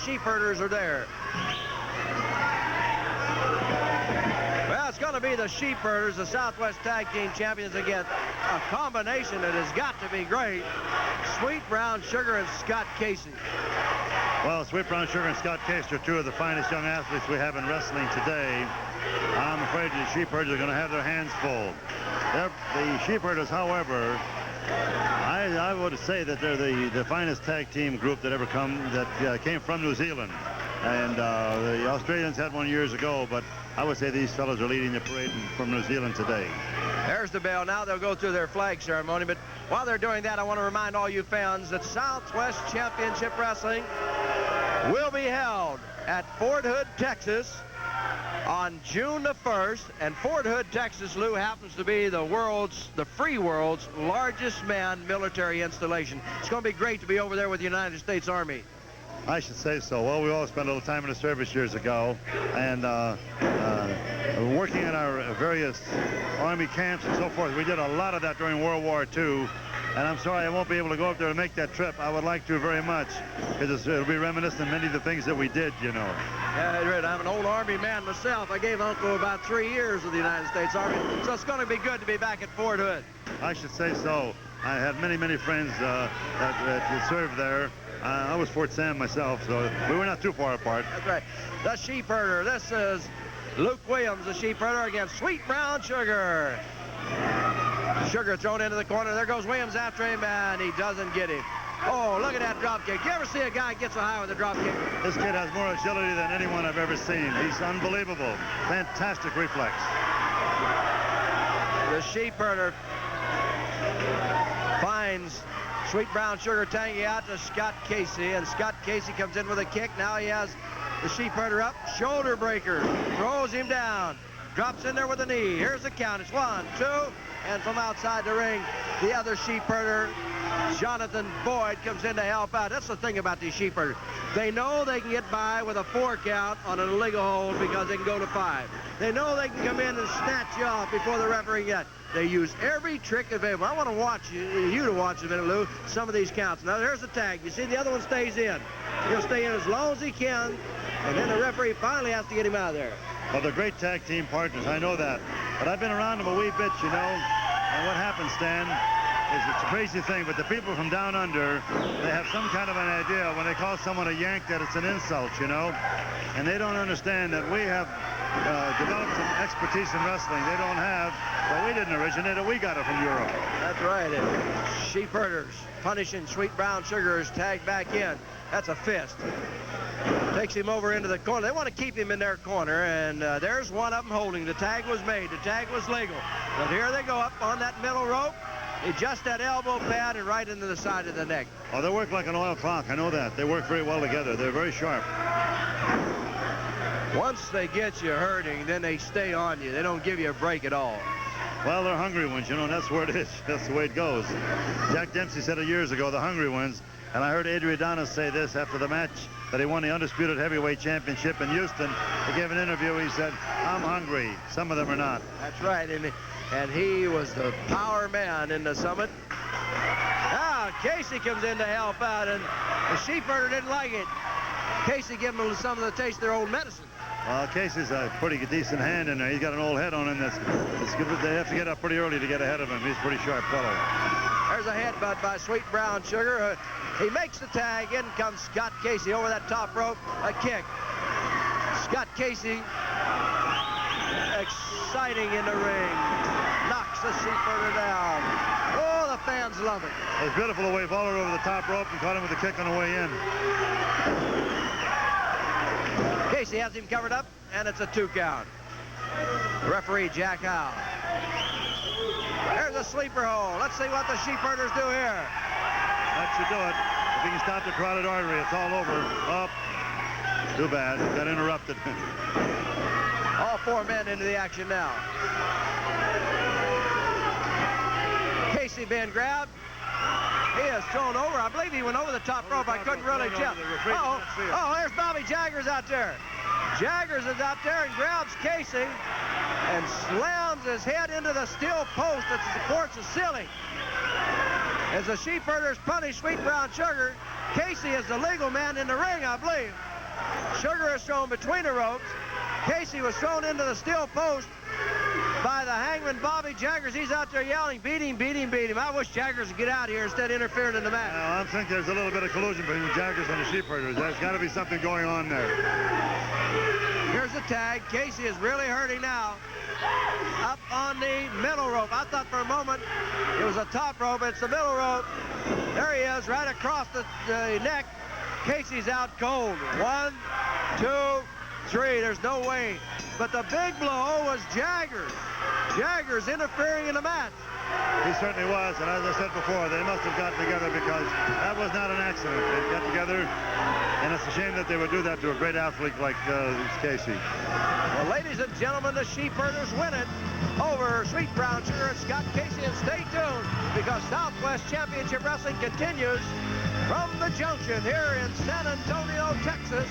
Sheepherders are there. Well, it's going to be the Sheepherders, the Southwest Tag Team Champions, against a combination that has got to be great. Sweet Brown Sugar and Scott Casey. Well, Sweet Brown Sugar and Scott Casey are two of the finest young athletes we have in wrestling today. I'm afraid the Sheepherders are going to have their hands full. The Sheepherders, however, I would say that they're the finest tag team group that ever came from New Zealand. And the Australians had one years ago, but I would say these fellows are leading the parade from New Zealand today. There's the bell. Now they'll go through their flag ceremony. But while they're doing that, I want to remind all you fans that Southwest Championship Wrestling will be held at Fort Hood, Texas on June the 1st. And Fort Hood, Texas, Lou, happens to be the free world's largest manned military installation. It's going to be great to be over there with the United States Army. I should say so. Well, we all spent a little time in the service years ago, and working in our various Army camps and so forth. We did a lot of that during World War II, and I'm sorry I won't be able to go up there and make that trip. I would like to very much, because it'll be reminiscent of many of the things that we did, you know. Yeah, right. I'm an old Army man myself. I gave Uncle about 3 years with the United States Army, so it's going to be good to be back at Fort Hood. I should say so. I had many, many friends that served there. I was Fort Sam myself, so we were not too far apart. That's right. The Sheepherder. This is Luke Williams, the Sheepherder, against Sweet Brown Sugar. Sugar thrown into the corner. There goes Williams after him, and he doesn't get him. Oh, look at that drop kick. You ever see a guy get so high with a drop kick? This kid has more agility than anyone I've ever seen. He's unbelievable. Fantastic reflex. The Sheepherder finds Sweet Brown Sugar tagging out to Scott Casey, and Scott Casey comes in with a kick. Now he has the Sheepherder up. Shoulder breaker. Throws him down. Drops in there with a knee. Here's the count. It's 1, 2, and from outside the ring, the other Sheepherder, Jonathan Boyd, comes in to help out. That's the thing about these Sheepherders. They know they can get by with a 4 count on an illegal hold because they can go to 5. They know they can come in and snatch you off before the referee gets. They use every trick available. I want to watch you to watch a minute, Lou, some of these counts. Now, there's the tag. You see the other one stays in. He'll stay in as long as he can, and then the referee finally has to get him out of there. Well, they're great tag team partners. I know that. But I've been around them a wee bit, you know. And what happens, Stan, is it's a crazy thing, but the people from down under, they have some kind of an idea when they call someone a Yank that it's an insult, you know. And they don't understand that we have developed some expertise in wrestling they don't have. Well, we didn't originate it. We got it from Europe. That's right. Sheepherders punishing Sweet Brown Sugar's tag back in. That's a fist. Takes him over into the corner. They want to keep him in their corner, and there's one of them holding. The tag was made. The tag was legal. But here they go up on that middle rope. Just that elbow pad and right into the side of the neck. Oh, they work like an oil clock. I know that. They work very well together. They're very sharp. Once they get you hurting, then they stay on you. They don't give you a break at all. Well, they're hungry ones, you know, and that's where it is. That's the way it goes. Jack Dempsey said it years ago, the hungry ones. And I heard Adrian Adonis say this after the match, that he won the Undisputed Heavyweight Championship in Houston. He gave an interview. He said, I'm hungry. Some of them are not. That's right. And he was the power man in the Summit. Now, Casey comes in to help out, and the Sheepherder didn't like it. Casey gave him some of the taste of their old medicine. Well, Casey's a pretty decent hand in there. He's got an old head on him that's good. They have to get up pretty early to get ahead of him. He's a pretty sharp fellow. There's a headbutt by Sweet Brown Sugar. He makes the tag. In comes Scott Casey over that top rope. A kick. Scott Casey, exciting in the ring. Knocks the Sheepherder down. Oh, the fans love it. It was beautiful the way he followed over the top rope and caught him with a kick on the way in. Casey has him covered up, and it's a 2 count. Referee Jack Howe. There's a sleeper hole. Let's see what the Sheepherders do here. That should do it. If he can stop the carotid artery, it's all over. Up. Too bad. Got interrupted. All 4 men into the action now. Casey being grabbed. He is thrown over. I believe he went over the top rope. I couldn't really tell. Oh, there's Bobby Jaggers out there. Jaggers is out there and grabs Casey and slams his head into the steel post that supports the ceiling. As the Sheepherders punish Sweet Brown Sugar, Casey is the legal man in the ring, I believe. Sugar is thrown between the ropes. Casey was thrown into the steel post by the hangman, Bobby Jaggers. He's out there yelling, beat him, beat him, beat him. I wish Jaggers would get out here instead of interfering in the match. Well, I think there's a little bit of collusion between the Jaggers and the Sheepherders. There's got to be something going on there. Here's the tag. Casey is really hurting now. Up on the middle rope. I thought for a moment it was a top rope. It's the middle rope. There he is, right across the neck. Casey's out cold. 1, 2, 3. There's no way. But the big blow was Jaggers. Jaggers interfering in the match. He certainly was, and as I said before, they must have gotten together because that was not an accident. They got together, and it's a shame that they would do that to a great athlete like Casey. Well, ladies and gentlemen, the Sheepherders win it over Sweet Brown Sugar and Scott Casey. And stay tuned, because Southwest Championship Wrestling continues from the Junction here in San Antonio, Texas.